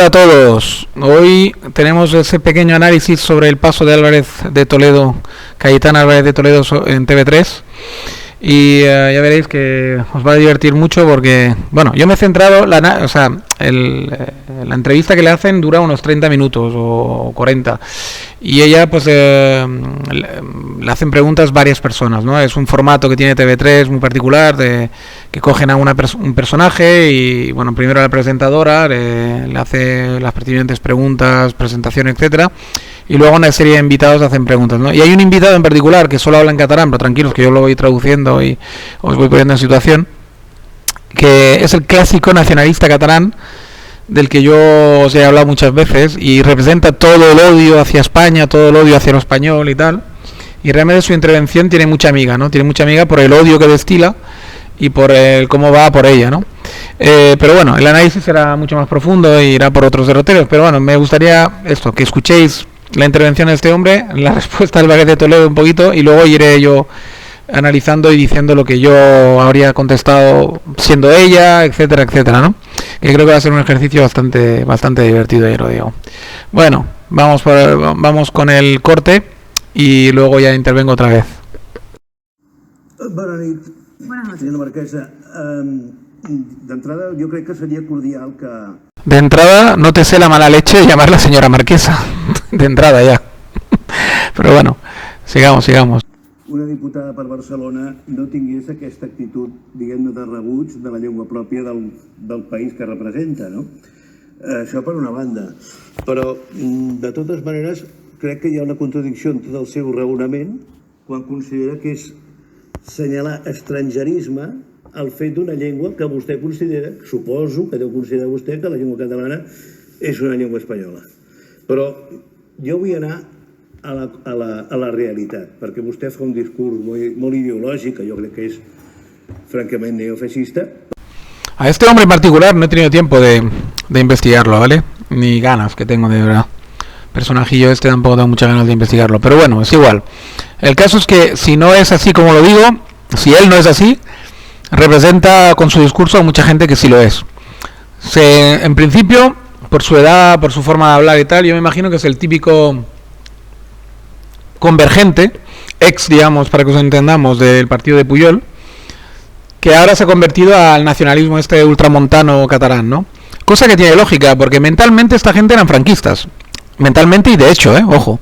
Hola a todos. Hoy tenemos ese pequeño análisis sobre el paso de Álvarez de Toledo, Cayetano Álvarez de Toledo en TV3. Y ya veréis que os va a divertir mucho porque, bueno, yo me he centrado, la entrevista que le hacen dura unos 30 minutos o 40. Y ella, pues, le hacen preguntas varias personas, ¿no? Es un formato que tiene TV3 muy particular, que cogen a un personaje y, bueno, primero a la presentadora le hace las pertinentes preguntas, presentación, etcétera. Y luego una serie de invitados hacen preguntas, ¿no? Y hay un invitado en particular que solo habla en catalán, pero tranquilos que yo lo voy traduciendo y os voy poniendo en situación, que es el clásico nacionalista catalán del que yo os he hablado muchas veces y representa todo el odio hacia España, todo el odio hacia lo español y tal. Y realmente su intervención tiene mucha amiga, ¿no? Tiene mucha amiga por el odio que destila y por el cómo va por ella, ¿no? Pero bueno, el análisis será mucho más profundo e irá por otros derroteros. Pero bueno, me gustaría esto, que escuchéis la intervención de este hombre, la respuesta del Álvarez de Toledo un poquito y luego iré yo analizando y diciendo lo que yo habría contestado siendo ella, etcétera, etcétera, ¿no? Que creo que va a ser un ejercicio bastante divertido, ya lo digo. Bueno, vamos con el corte y luego ya intervengo otra vez. Bona nit, senyora Marquesa. D'entrada, jo crec que seria cordial que... De entrada, no te sé la mala leche de llamarla señora Marquesa. De entrada ya. Pero bueno, sigamos. Una diputada per Barcelona no tingués aquesta actitud, diguem-ne, de rebuig de la llengua pròpia del país que representa, no? Això per una banda. Però, de totes maneres, crec que hi ha una contradicció en tot el seu raonament quan considera que és senyalar estrangerisme el fet d'una llengua que vostè considera, suposo que deu considerar vostè que la llengua catalana és una llengua espanyola. Però jo vull anar a la realitat, perquè vostè fa un discurs molt ideològic, que jo crec que és francament neofascista. A este hombre en particular no he tenido tiempo de investigarlo, ¿vale? Ni ganas que tengo, de verdad. Personajillo este tampoco tengo muchas ganas de investigarlo, pero bueno, es igual. El caso es que si no es así como lo digo, si él no es así, representa con su discurso a mucha gente que sí lo es. En principio, por su edad, por su forma de hablar y tal, yo me imagino que es el típico convergente, digamos, para que os entendamos, del partido de Pujol, que ahora se ha convertido al nacionalismo este ultramontano catalán, ¿no? Cosa que tiene lógica, porque mentalmente esta gente eran franquistas. Mentalmente y de hecho, ojo.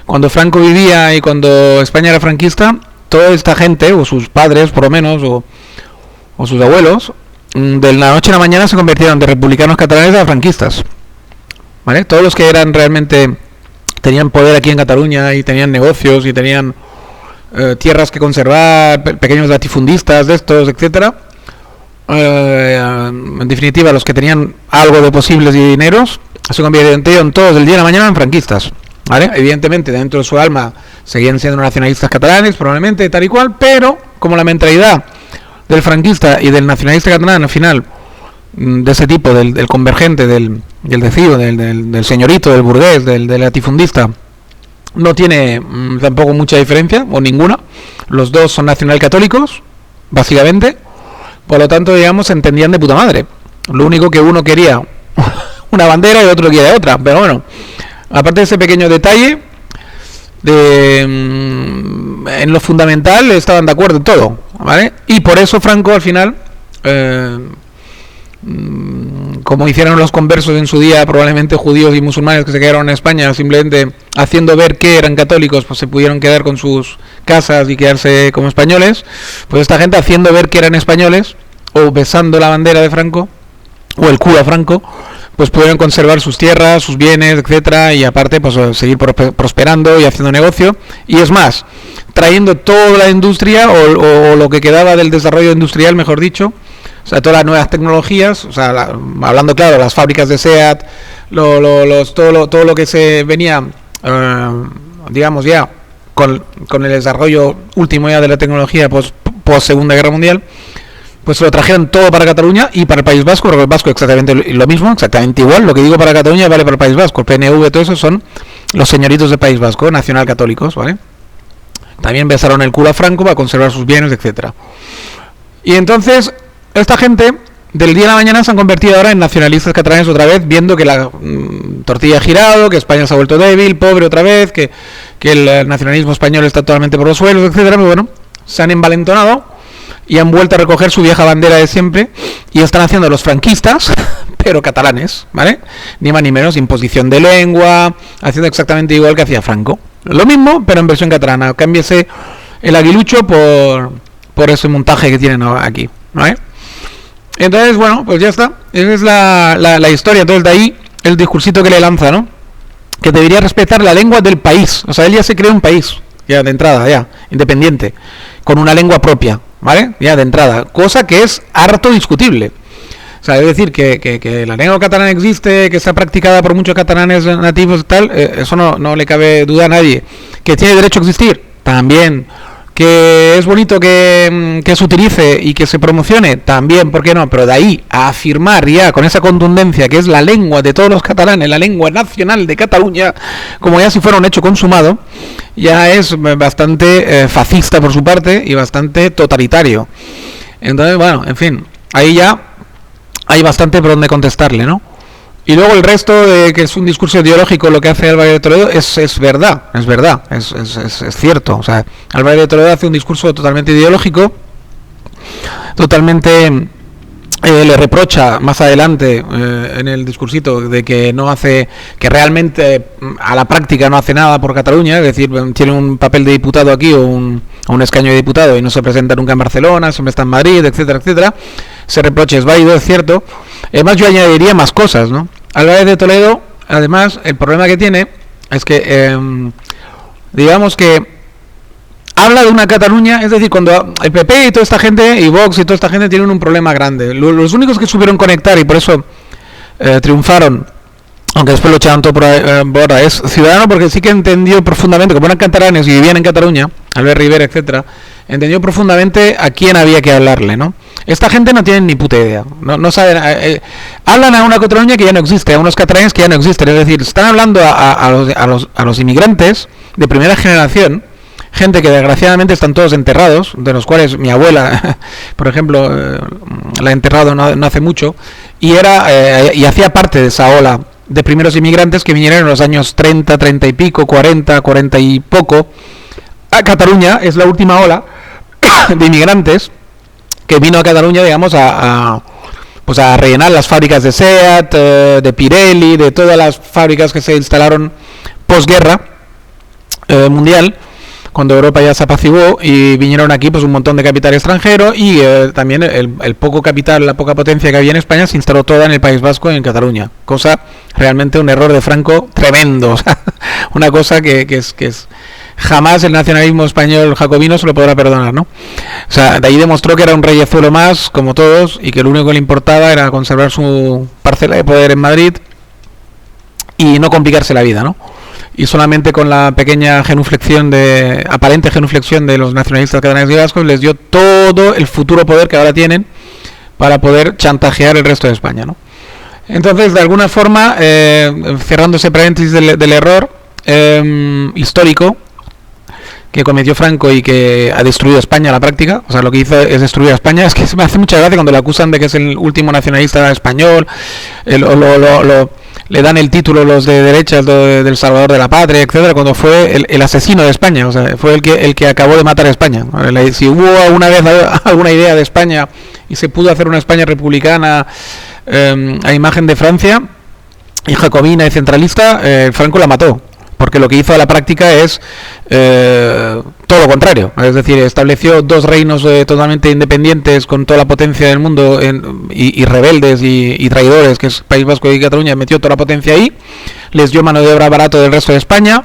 Cuando Franco vivía y cuando España era franquista, toda esta gente, o sus padres por lo menos, o sus abuelos, de la noche a la mañana se convirtieron de republicanos catalanes a franquistas, ¿vale? Todos los que eran realmente, tenían poder aquí en Cataluña y tenían negocios y tenían tierras que conservar, pequeños latifundistas de estos, etcétera, en definitiva los que tenían algo de posibles y dineros, se convirtieron todos del día a la mañana en franquistas, ¿vale? Evidentemente dentro de su alma seguían siendo nacionalistas catalanes, probablemente tal y cual, pero como la mentalidad del franquista y del nacionalista catalán al final, de ese tipo, del convergente, del decido, del señorito, del burgués, del latifundista, no tiene tampoco mucha diferencia, o ninguna. Los dos son nacionalcatólicos, básicamente, por lo tanto, digamos, se entendían de puta madre. Lo único que uno quería una bandera y otro quería otra, pero bueno, aparte de ese pequeño detalle, en lo fundamental estaban de acuerdo en todo, ¿vale? Y por eso Franco al final, como hicieron los conversos en su día, probablemente judíos y musulmanes que se quedaron en España, simplemente haciendo ver que eran católicos, pues se pudieron quedar con sus casas y quedarse como españoles. Pues esta gente, haciendo ver que eran españoles, o besando la bandera de Franco, o el culo a Franco, pues pudieron conservar sus tierras, sus bienes, etcétera, y aparte pues seguir prosperando y haciendo negocio. Y es más, trayendo toda la industria o lo que quedaba del desarrollo industrial, mejor dicho, o sea, todas las nuevas tecnologías, o sea, hablando claro, las fábricas de SEAT, todo lo que se venía, digamos ya, con el desarrollo último ya de la tecnología post Segunda Guerra Mundial, pues lo trajeron todo para Cataluña y para el País Vasco, porque el Vasco exactamente lo mismo, exactamente igual. Lo que digo para Cataluña vale para el País Vasco. El PNV, todo eso son los señoritos del País Vasco, nacional católicos, ¿vale? También besaron el culo a Franco para conservar sus bienes, etcétera. Y entonces, esta gente del día a la mañana se han convertido ahora en nacionalistas catalanes otra vez, viendo que la tortilla ha girado, que España se ha vuelto débil, pobre otra vez, que el nacionalismo español está totalmente por los suelos, etcétera. Pero bueno, se han envalentonado y han vuelto a recoger su vieja bandera de siempre y están haciendo los franquistas, pero catalanes, ¿vale? Ni más ni menos, imposición de lengua, haciendo exactamente igual que hacía Franco. Lo mismo, pero en versión catalana. Cámbiese el aguilucho por ese montaje que tienen aquí, ¿vale? Entonces, bueno, pues ya está. Esa es la historia. Entonces, de ahí el discursito que le lanza, ¿no? Que debería respetar la lengua del país. O sea, él ya se creó un país, ya de entrada, ya, independiente, con una lengua propia, ¿vale? Ya de entrada. Cosa que es harto discutible. O sea, es decir, que la lengua catalana existe, que está practicada por muchos catalanes nativos y tal, eso no le cabe duda a nadie. Que tiene derecho a existir, también. Que es bonito que se utilice y que se promocione, también, ¿por qué no? Pero de ahí a afirmar ya con esa contundencia que es la lengua de todos los catalanes, la lengua nacional de Cataluña, como ya si fuera un hecho consumado, ya es bastante fascista por su parte y bastante totalitario. Entonces, bueno, en fin, ahí ya hay bastante por donde contestarle, ¿no? Y luego el resto de que es un discurso ideológico lo que hace Álvarez de Toledo es verdad, es cierto. O sea, Álvarez de Toledo hace un discurso totalmente ideológico, totalmente le reprocha más adelante en el discursito de que no hace, que realmente a la práctica no hace nada por Cataluña, es decir, tiene un papel de diputado aquí o un escaño de diputado y no se presenta nunca en Barcelona, siempre está en Madrid, etcétera, etcétera. Ese reproche es válido, es cierto. Además, yo añadiría más cosas, ¿no? Álvarez de Toledo, además, el problema que tiene es que, digamos que habla de una Cataluña, es decir, cuando el PP y toda esta gente, y Vox y toda esta gente tienen un problema grande. Los únicos que supieron conectar y por eso triunfaron, aunque después lo echaron todo por ahora, es Ciudadanos, porque sí que entendió profundamente, como eran catalanes y vivían en Cataluña, Albert Rivera, etcétera, entendió profundamente a quién había que hablarle, ¿no? Esta gente no tiene ni puta idea, no saben, hablan a una Cataluña que ya no existe, a unos catalanes que ya no existen, es decir, están hablando a los inmigrantes de primera generación, gente que desgraciadamente están todos enterrados, de los cuales mi abuela, por ejemplo, la ha enterrado no hace mucho, y hacía parte de esa ola de primeros inmigrantes que vinieron en los años 30, 30 y pico, 40 y poco a Cataluña. Es la última ola de inmigrantes que vino a Cataluña, digamos, pues a rellenar las fábricas de SEAT, de Pirelli, de todas las fábricas que se instalaron posguerra mundial, cuando Europa ya se apaciguó, y vinieron aquí pues un montón de capital extranjero y también el poco capital, la poca potencia que había en España se instaló toda en el País Vasco y en Cataluña, cosa realmente un error de Franco tremendo, o sea, una cosa que es jamás el nacionalismo español jacobino se lo podrá perdonar, ¿no? O sea, de ahí demostró que era un reyezuelo más, como todos, y que lo único que le importaba era conservar su parcela de poder en Madrid y no complicarse la vida, ¿no? Y solamente con la pequeña aparente genuflexión de los nacionalistas catalanes y vascos les dio todo el futuro poder que ahora tienen para poder chantajear el resto de España, ¿no? Entonces, de alguna forma, cerrando ese paréntesis del error histórico que cometió Franco y que ha destruido España a la práctica, o sea, lo que hizo es destruir a España. Es que se me hace mucha gracia cuando le acusan de que es el último nacionalista español, le dan el título los de derechas del Salvador de la Patria, etcétera, cuando fue el asesino de España, o sea, fue el que acabó de matar a España. Si hubo alguna vez alguna idea de España y se pudo hacer una España republicana a imagen de Francia y jacobina y centralista, Franco la mató, porque lo que hizo a la práctica es todo lo contrario, es decir, estableció dos reinos totalmente independientes con toda la potencia del mundo y rebeldes y traidores, que es País Vasco y Cataluña, metió toda la potencia ahí, les dio mano de obra barato del resto de España,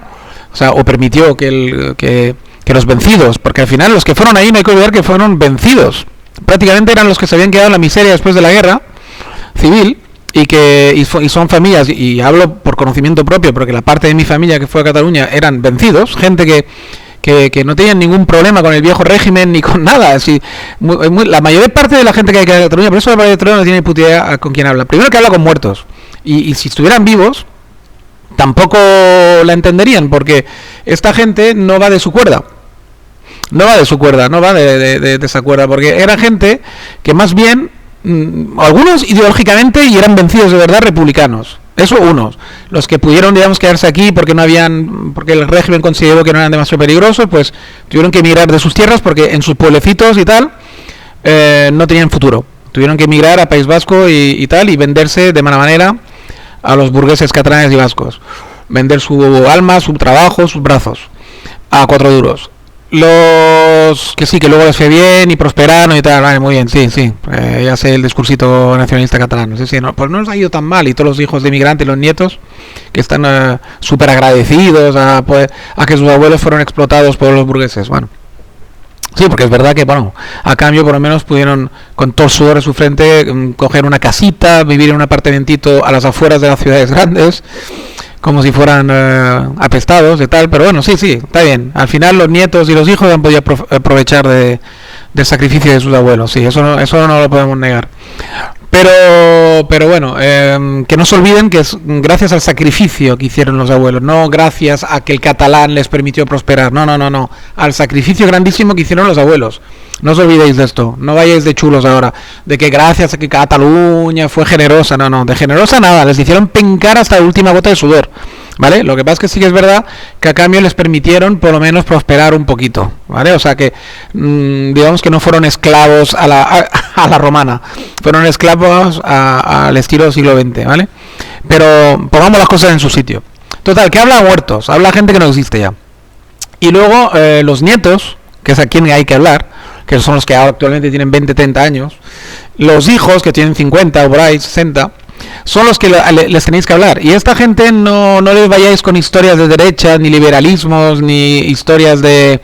o sea, o permitió que los vencidos, porque al final los que fueron ahí no hay que olvidar que fueron vencidos, prácticamente eran los que se habían quedado en la miseria después de la guerra civil, y son familias, y hablo por conocimiento propio, porque la parte de mi familia que fue a Cataluña eran vencidos, gente que no tenían ningún problema con el viejo régimen ni con nada. Así, la mayor parte de la gente que hay en Cataluña, por eso el Toledo no tiene puta idea con quién habla. Primero que habla con muertos, y si estuvieran vivos tampoco la entenderían, porque esta gente no va de su cuerda. No va de esa cuerda, porque era gente que más bien algunos ideológicamente y eran vencidos de verdad republicanos. Eso unos. Los que pudieron, digamos, quedarse aquí porque el régimen consideró que no eran demasiado peligrosos, pues tuvieron que emigrar de sus tierras porque en sus pueblecitos y tal no tenían futuro. Tuvieron que emigrar a País Vasco y tal, y venderse de mala manera a los burgueses catalanes y vascos. Vender su alma, su trabajo, sus brazos a 4 duros. Los que sí, que luego les fue bien y prosperaron y tal, vale, muy bien, sí, ya sé el discursito nacionalista catalán, sí, no, pues no les ha ido tan mal, y todos los hijos de inmigrantes, los nietos, que están súper agradecidos a que sus abuelos fueron explotados por los burgueses, bueno. Sí, porque es verdad que, bueno, a cambio por lo menos pudieron, con todo el sudor de su frente, coger una casita, vivir en un apartamentito a las afueras de las ciudades grandes, como si fueran apestados y tal, pero bueno, sí, está bien. Al final los nietos y los hijos han podido aprovechar del sacrificio de sus abuelos, sí, eso no lo podemos negar. Pero bueno, que no se olviden que es gracias al sacrificio que hicieron los abuelos, no gracias a que el catalán les permitió prosperar, no, al sacrificio grandísimo que hicieron los abuelos. No os olvidéis de esto, no vayáis de chulos ahora, de que gracias a que Cataluña fue generosa, no, de generosa nada, les hicieron pencar hasta la última gota de sudor, ¿vale? Lo que pasa es que sí que es verdad que a cambio les permitieron por lo menos prosperar un poquito, ¿vale? O sea que, digamos que no fueron esclavos a la romana, fueron esclavos al estilo del siglo XX, ¿vale? Pero pongamos las cosas en su sitio. Total, que habla muertos, habla gente que no existe ya. Y luego los nietos, que es a quien hay que hablar, que son los que actualmente tienen 20, 30 años, los hijos que tienen 50 o por ahí, 60, son los que les tenéis que hablar. Y esta gente no les vayáis con historias de derecha, ni liberalismos, ni historias de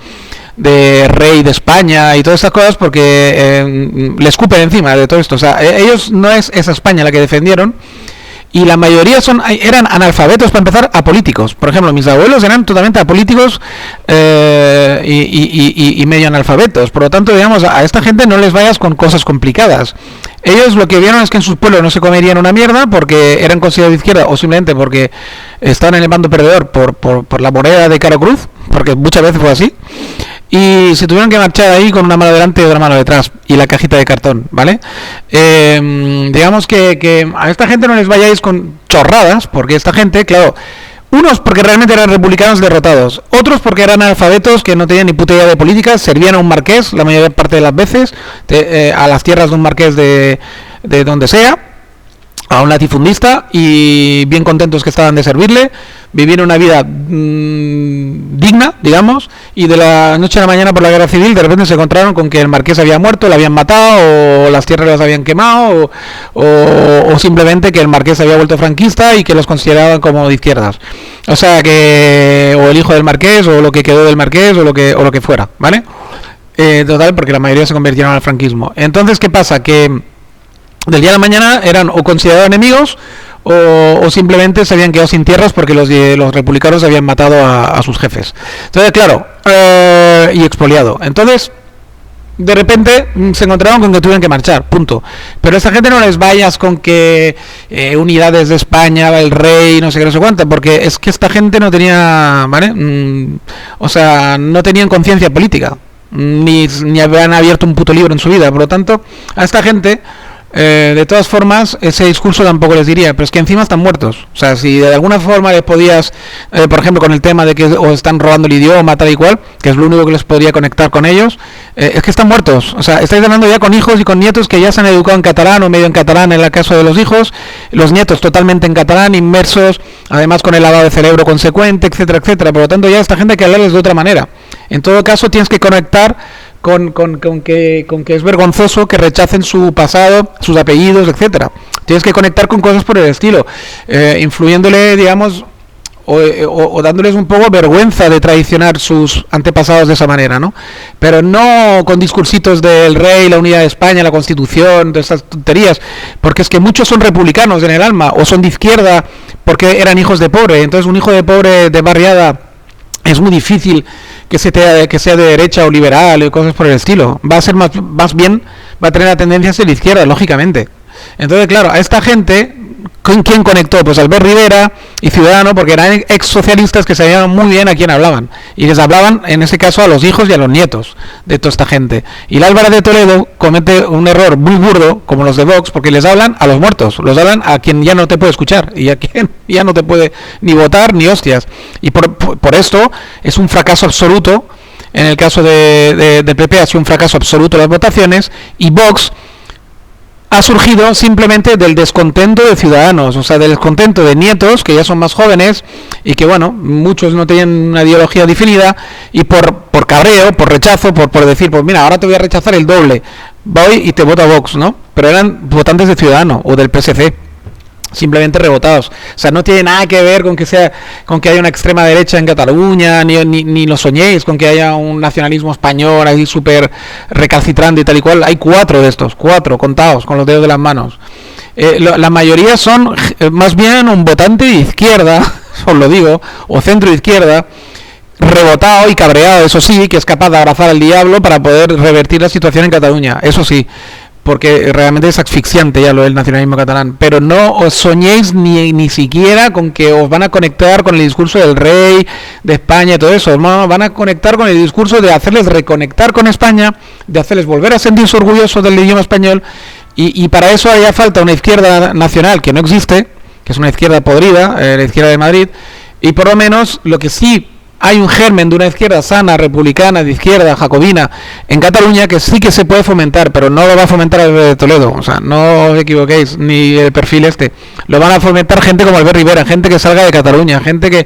rey de España y todas esas cosas, porque le escupen encima de todo esto. O sea, ellos no es esa España la que defendieron, y la mayoría eran analfabetos, para empezar, apolíticos. Por ejemplo, mis abuelos eran totalmente apolíticos y medio analfabetos. Por lo tanto, digamos, a esta gente no les vayas con cosas complicadas. Ellos lo que vieron es que en sus pueblos no se comerían una mierda porque eran considerados de izquierda, o simplemente porque estaban en el bando perdedor por la moneda de Caro Cruz, porque muchas veces fue así, y se tuvieron que marchar ahí con una mano delante y otra mano detrás y la cajita de cartón, ¿vale? Digamos que a esta gente no les vayáis con chorradas, porque esta gente, claro, unos porque realmente eran republicanos derrotados, otros porque eran analfabetos que no tenían ni puta idea de política, servían a un marqués la mayor parte de las veces, a las tierras de un marqués de donde sea, a un latifundista, y bien contentos que estaban de servirle, vivieron una vida digna, digamos, y de la noche a la mañana, por la guerra civil, de repente se encontraron con que el marqués había muerto, lo habían matado, o las tierras las habían quemado, o simplemente que el marqués había vuelto franquista y que los consideraban como de izquierdas. O sea que, o el hijo del marqués, o lo que quedó del marqués, o lo que fuera, ¿vale? Total, porque la mayoría se convirtieron al franquismo. Entonces, ¿qué pasa? Que del día a la mañana eran o considerados enemigos, o simplemente se habían quedado sin tierras porque los republicanos habían matado a sus jefes. Entonces, claro, y expoliado. Entonces, de repente se encontraron con que tuvieron que marchar, punto. Pero a esta gente no les vayas con que unidades de España, el rey, no sé qué, no sé cuánto, porque es que esta gente no tenía, ¿vale? O sea, no tenían conciencia política, ni habían abierto un puto libro en su vida. Por lo tanto, a esta gente, de todas formas, ese discurso tampoco les diría, pero es que encima están muertos. O sea, si de alguna forma les podías, por ejemplo, con el tema de que os están robando el idioma, tal y cual, que es lo único que les podría conectar con ellos, es que están muertos. O sea, estáis hablando ya con hijos y con nietos que ya se han educado en catalán o medio en catalán en el caso de los hijos, los nietos totalmente en catalán, inmersos, además con el lavado de cerebro consecuente, etcétera, etcétera. Por lo tanto, ya esta gente hay que hablarles de otra manera. En todo caso, tienes que conectar con que es vergonzoso que rechacen su pasado, sus apellidos, etcétera. Tienes que conectar con cosas por el estilo, influyéndole, digamos, o dándoles un poco vergüenza de traicionar sus antepasados de esa manera, ¿no? Pero no con discursitos del rey, la unidad de España, la Constitución, de esas tonterías, porque es que muchos son republicanos en el alma, o son de izquierda porque eran hijos de pobre. Entonces, un hijo de pobre de barriada es muy difícil que sea de derecha o liberal y cosas por el estilo. Va a ser más bien, va a tener la tendencia a ser de izquierda, lógicamente. Entonces, claro, a esta gente, ¿quién conectó? Pues Albert Rivera y Ciudadano, porque eran ex socialistas que sabían muy bien a quién hablaban. Y les hablaban, en ese caso, a los hijos y a los nietos de toda esta gente. Y el Álvarez de Toledo comete un error muy burdo, como los de Vox, porque les hablan a los muertos, los hablan a quien ya no te puede escuchar y a quien ya no te puede ni votar ni hostias. Y por esto es un fracaso absoluto. En el caso de PP ha sido un fracaso absoluto las votaciones, y Vox ha surgido simplemente del descontento de Ciudadanos, o sea, del descontento de nietos, que ya son más jóvenes y que, bueno, muchos no tenían una ideología definida, y por cabreo, por rechazo, por decir, pues mira, ahora te voy a rechazar el doble, voy y te voto a Vox, ¿no? Pero eran votantes de Ciudadanos o del PSC, simplemente rebotados. O sea, no tiene nada que ver con que haya una extrema derecha en Cataluña, ni lo soñéis con que haya un nacionalismo español ahí súper recalcitrante y tal y cual. Hay 4 de estos, 4 contados con los dedos de las manos. La mayoría son más bien un votante de izquierda, os lo digo, o centro izquierda, rebotado y cabreado, eso sí, que es capaz de abrazar al diablo para poder revertir la situación en Cataluña, eso sí, porque realmente es asfixiante ya lo del nacionalismo catalán. Pero no os soñéis ni siquiera con que os van a conectar con el discurso del rey de España y todo eso. No, van a conectar con el discurso de hacerles reconectar con España, de hacerles volver a sentirse orgullosos del idioma español, y para eso haría falta una izquierda nacional que no existe, que es una izquierda podrida, la izquierda de Madrid, y por lo menos lo que sí hay un germen de una izquierda sana, republicana, de izquierda, jacobina, en Cataluña, que sí que se puede fomentar, pero no lo va a fomentar el de Toledo, o sea, no os equivoquéis, ni el perfil este, lo van a fomentar gente como Albert Rivera, gente que salga de Cataluña, gente que,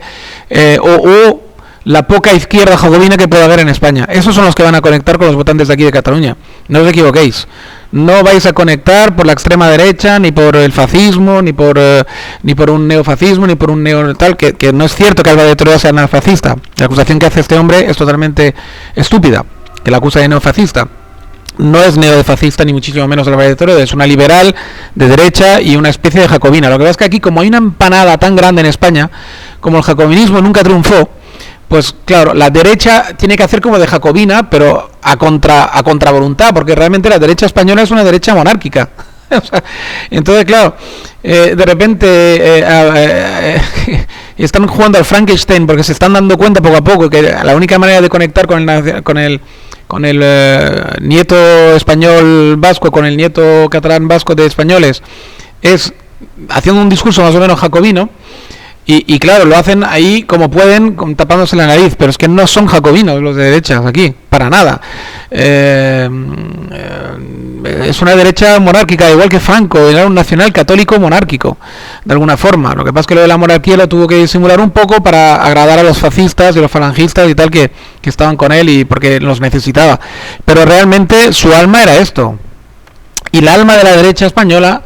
o la poca izquierda jacobina que pueda haber en España. Esos son los que van a conectar con los votantes de aquí de Cataluña, no os equivoquéis. No vais a conectar por la extrema derecha, ni por el fascismo, ni por un neofascismo, ni por un tal, que no es cierto que Álvarez de Toledo sea neofascista. La acusación que hace este hombre es totalmente estúpida, que la acusa de neofascista. No es neofascista ni muchísimo menos Álvarez de Toledo, es una liberal de derecha y una especie de jacobina. Lo que pasa es que aquí, como hay una empanada tan grande en España, como el jacobinismo nunca triunfó, pues claro, la derecha tiene que hacer como de jacobina, pero a contravoluntad, porque realmente la derecha española es una derecha monárquica. O sea, entonces, claro, de repente están jugando al Frankenstein, porque se están dando cuenta poco a poco que la única manera de conectar con el nieto español vasco, con el nieto catalán vasco de españoles, es haciendo un discurso más o menos jacobino. Y claro, lo hacen ahí como pueden, tapándose la nariz, pero es que no son jacobinos los de derechas aquí, para nada. Es una derecha monárquica, igual que Franco, era un nacional católico monárquico, de alguna forma. Lo que pasa es que lo de la monarquía lo tuvo que disimular un poco para agradar a los fascistas y los falangistas y tal que estaban con él, y porque los necesitaba. Pero realmente su alma era esto. Y la alma de la derecha española,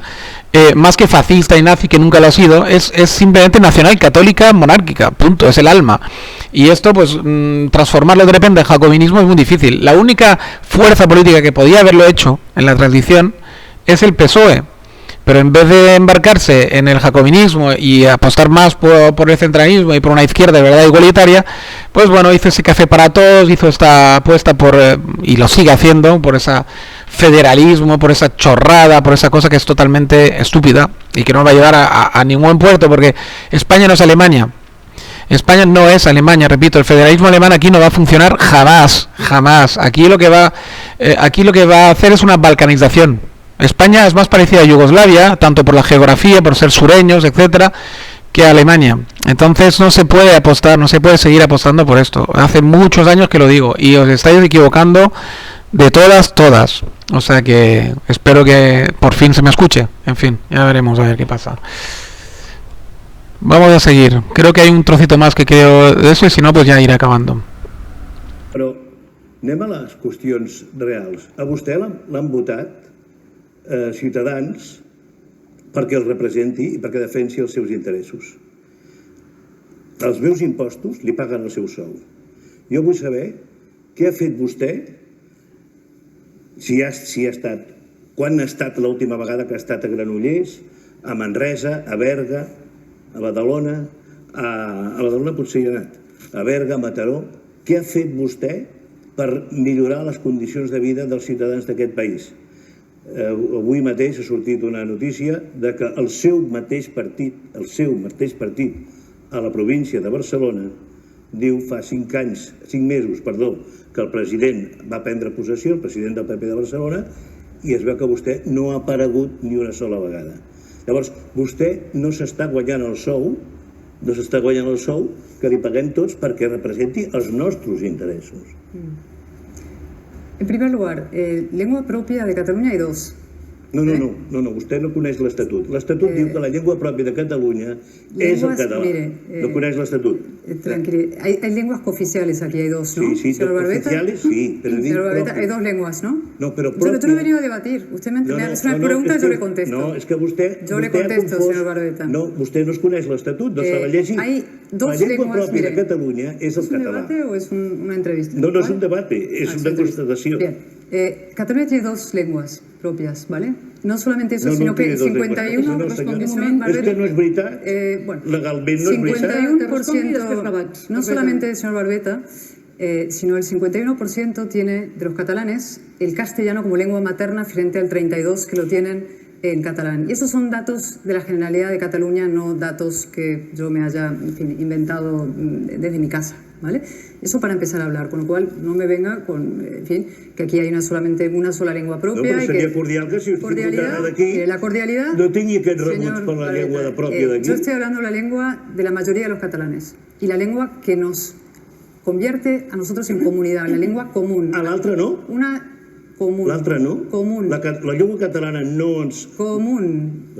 más que fascista y nazi, que nunca lo ha sido, es simplemente nacional, católica, monárquica, punto, es el alma. Y esto, pues, transformarlo de repente en jacobinismo es muy difícil. La única fuerza política que podía haberlo hecho en la transición es el PSOE, pero en vez de embarcarse en el jacobinismo y apostar más por el centralismo y por una izquierda de verdad igualitaria, pues bueno, hizo ese café para todos, hizo esta apuesta y lo sigue haciendo, por ese federalismo, por esa chorrada, por esa cosa que es totalmente estúpida y que no va a llevar a ningún puerto, porque España no es Alemania. España no es Alemania, repito, el federalismo alemán aquí no va a funcionar jamás, jamás. Aquí lo que va a hacer es una balcanización. España es más parecida a Yugoslavia, tanto por la geografía, por ser sureños, etcétera, que a Alemania. Entonces no se puede apostar, no se puede seguir apostando por esto. Hace muchos años que lo digo y os estáis equivocando de todas. O sea que espero que por fin se me escuche. En fin, ya veremos a ver qué pasa. Vamos a seguir. Creo que hay un trocito más que creo de eso, y si no, pues ja iré acabando. Però anem a les qüestions reals. A vostè l'han votat Ciutadans perquè el representi i perquè defensi els seus interessos. Els meus impostos li paguen el seu sou. Jo vull saber què ha fet vostè, si ha estat, quan ha estat l'última vegada que ha estat a Granollers, a Manresa, a Berga, a Badalona, a Badalona potser hi ha anat, a Berga, a Mataró. Què ha fet vostè per millorar les condicions de vida dels ciutadans d'aquest país? Avui mateix ha sortit una notícia de que el seu mateix partit a la província de Barcelona diu fa 5 mesos, que el president va prendre possessió, el president del PP de Barcelona, i es veu que vostè no ha aparegut ni una sola vegada. Llavors, vostè no s'està guanyant el sou, que li paguem tots perquè representi els nostres interessos. En primer lugar, lengua propia de Cataluña hay dos. No, vostè no coneix l'Estatut. L'Estatut diu que la llengua pròpia de Catalunya és el català. No coneix l'Estatut. Tranquilo, hay lenguas cooficiales aquí, hay dos, ¿no? Sí, cooficiales, sí. Señor Barbeta, hay dos lenguas, ¿no? No, pero yo no he venido a debatir. Usted me hace una pregunta y yo le contesto. No, és que vostè... Yo le contesto, señor Barbeta. No, vostè no es coneix l'Estatut, no se l'ha llegit. Hay dos la llengua lenguas, pròpia de Catalunya és el català. ¿Es un debate o es una entrevista? No és un debate, és una constatació. Bien. Cataluña tiene dos lenguas propias, ¿vale? No solamente eso, sino que 51... Es que no es veritat. Legalment no es veritat. 51%, no solamente, señor Barbeta, sino el 51% tiene de los catalanes el castellano como lengua materna frente al 32% que lo tienen en catalán. Y esos son datos de la Generalidad de Cataluña, no datos que yo me haya inventado desde mi casa, ¿vale? Eso para empezar a hablar, con lo cual no me venga con, que aquí hay solamente una sola lengua propia. No, però seria cordial que si usted diputada d'aquí la cordialidad, no tingui aquest rebuig per la llengua pròpia d'aquí. Yo estoy hablando la lengua de la mayoría de los catalanes y la lengua que nos convierte a nosotros en comunidad, la lengua común. A l'altra no? Una común. L'altra no? Común. La llengua catalana no ens... Común.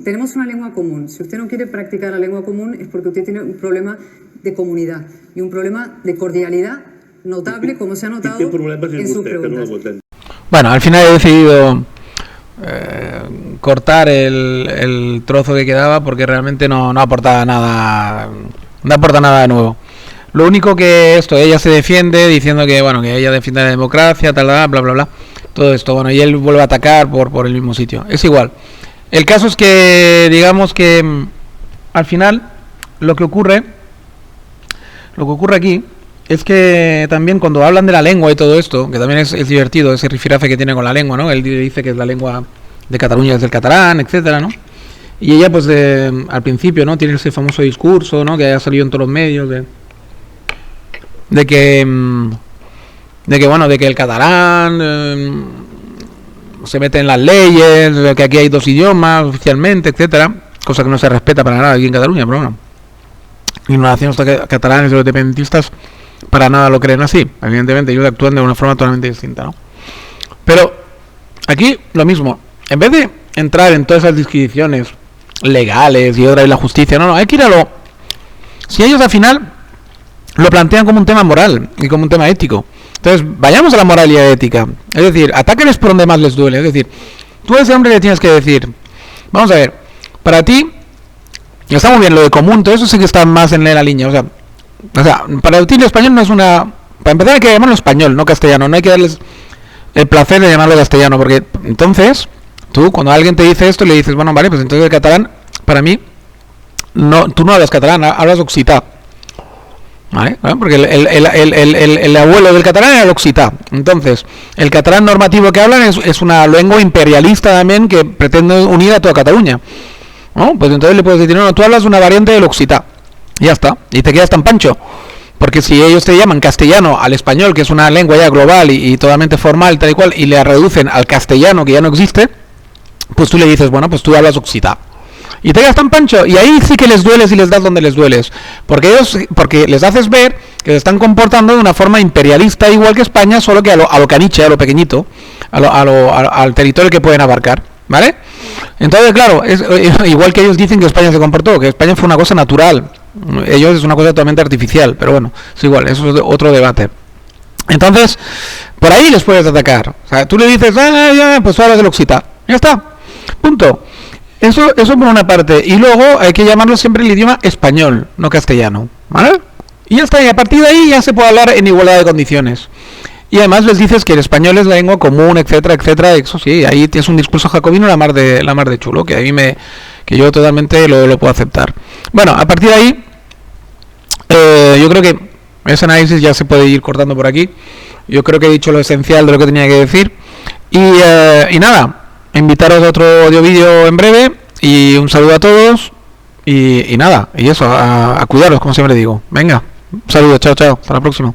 Tenemos una lengua común. Si usted no quiere practicar la lengua común es porque usted tiene un problema de comunidad y un problema de cordialidad notable, como se ha notado en sus preguntas. Bueno, al final he decidido cortar el trozo que quedaba porque realmente no aportaba nada, de nuevo. Lo único que ella se defiende diciendo que que ella defiende la democracia, bla bla bla, todo esto, y él vuelve a atacar por el mismo sitio. Es igual. El caso es que digamos que al final lo que ocurre aquí es que también cuando hablan de la lengua y todo esto, que también es divertido ese rifirafe que tiene con la lengua, ¿no? Él dice que es la lengua de Cataluña, es el catalán, etcétera, ¿no? Y ella pues al principio, ¿no? Tiene ese famoso discurso, ¿no? Que haya salido en todos los medios de que el catalán se mete en las leyes, que aquí hay 2 idiomas oficialmente, etcétera, cosa que no se respeta para nada aquí en Cataluña, pero bueno. Y los nacionalistas catalanes y los independentistas para nada lo creen así. Evidentemente ellos actúan de una forma totalmente distinta, ¿no? Pero aquí lo mismo. En vez de entrar en todas esas disquisiciones legales y otra vez la justicia, no, hay que ir a lo... Si ellos al final lo plantean como un tema moral y como un tema ético, entonces vayamos a la moral y a la ética. Es decir, atáquenles por donde más les duele. Es decir, tú a ese hombre le tienes que decir, vamos a ver, para ti está muy bien lo de común, todo eso sí que está más en la línea. O sea, para ti el español no es una... Para empezar hay que llamarlo español, no castellano. No hay que darles el placer de llamarlo castellano, porque entonces tú cuando alguien te dice esto le dices, bueno, vale, pues entonces el catalán, para mí, no, tú no hablas catalán, hablas occità. ¿Vale? Porque el abuelo del catalán era el occità. Entonces, el catalán normativo que hablan es una lengua imperialista también que pretende unir a toda Cataluña. ¿No? Pues entonces le puedes decir, no, tú hablas una variante del occità. Y ya está. Y te quedas tan pancho. Porque si ellos te llaman castellano al español, que es una lengua ya global y totalmente formal, tal y cual, y le reducen al castellano que ya no existe, pues tú le dices, bueno, pues tú hablas occità. Y te quedas tan pancho, y ahí sí que les dueles y les das donde les dueles, porque les haces ver que se están comportando de una forma imperialista igual que España, solo que a lo caniche, a lo pequeñito, al territorio que pueden abarcar, ¿vale? Entonces, claro, es igual que ellos dicen que España se comportó, que España fue una cosa natural, ellos es una cosa totalmente artificial, pero bueno, es igual, eso es otro debate. Entonces, por ahí les puedes atacar, o sea, tú le dices, pues tú hablas del occità, ya está, punto. Eso por una parte, y luego hay que llamarlo siempre el idioma español, no castellano, ¿vale? Y ya está, y a partir de ahí ya se puede hablar en igualdad de condiciones. Y además les dices que el español es la lengua común, etcétera, etcétera. Eso sí, ahí tienes un discurso jacobino la mar de chulo, que ahí que yo totalmente lo puedo aceptar. Bueno, a partir de ahí, yo creo que ese análisis ya se puede ir cortando por aquí. Yo creo que he dicho lo esencial de lo que tenía que decir. Y nada, invitaros a otro audio vídeo en breve y un saludo a todos y nada, y eso, a cuidaros como siempre digo. Venga, un saludo, chao, chao, hasta la próxima.